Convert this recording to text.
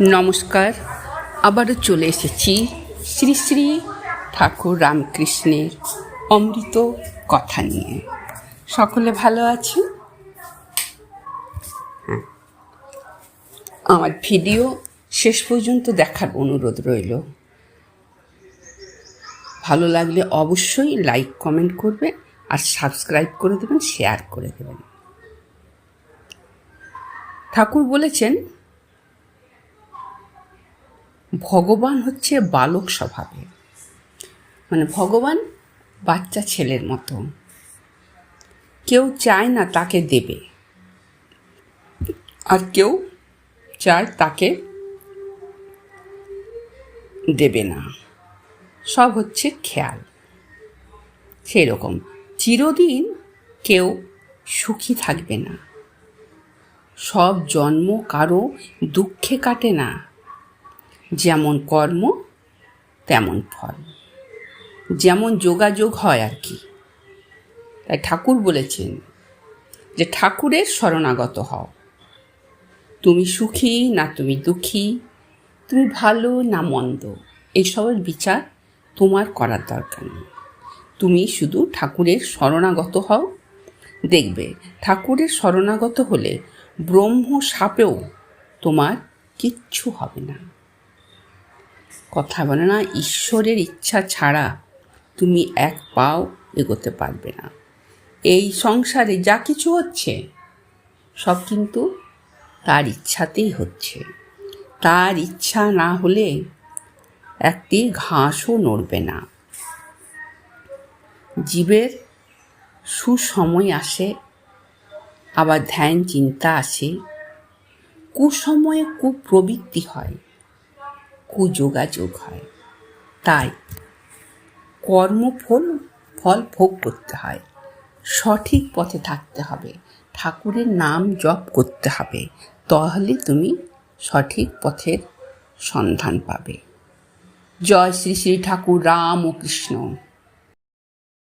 নমস্কার, আবারও চলে এসেছি শ্রী শ্রী ঠাকুর রামকৃষ্ণের অমৃত কথা নিয়ে। সকলে ভালো আছেন? আমার ভিডিও শেষ পর্যন্ত দেখার অনুরোধ রইল। ভালো লাগলে অবশ্যই লাইক কমেন্ট করবেন আর সাবস্ক্রাইব করে দেবেন, শেয়ার করে দেবেন। ঠাকুর বলেছেন, ভগবান হচ্ছে বালক স্বভাবে, মানে ভগবান বাচ্চা ছেলের মতো। কেউ চায় না তাকে দেবে, আর কেউ চায় তাকে দেবে না। সব হচ্ছে খেয়াল। সেই রকম চিরদিন কেউ সুখী থাকবে না। সব জন্ম কারো দুঃখে কাটে না। যেমন কর্ম তেমন ফল, যেমন যোগাযোগ হয় আর কি। তাই ঠাকুর বলেছেন যে ঠাকুরের শরণাগত হও। তুমি সুখী না তুমি দুঃখী, তুমি ভালো না মন্দ, এইসবের বিচার তোমার করার দরকার নেই। তুমি শুধু ঠাকুরের শরণাগত হও। দেখবে ঠাকুরের শরণাগত হলে ব্রহ্ম সাপেও তোমার কিচ্ছু হবে না। কথা বলে না, ঈশ্বরের ইচ্ছা ছাড়া তুমি এক পাও এগোতে পারবে না। এই সংসারে যা কিছু হচ্ছে সব কিন্তু তার ইচ্ছাতেই হচ্ছে। তার ইচ্ছা না হলে একটি ঘাসও নড়বে না। জীবের সুসময় আসে, আবার ধ্যান চিন্তা আসে। কুসময়ে কুপ্রবৃত্তি হয়, কুযোগাযোগ হয়। তাই কর্মফল ভোগ করতে হয়। সঠিক পথে থাকতে হবে, ঠাকুরের নাম জপ করতে হবে, তাহলে তুমি সঠিক পথের সন্ধান পাবে। জয় শ্রী শ্রী ঠাকুর রাম ও কৃষ্ণ।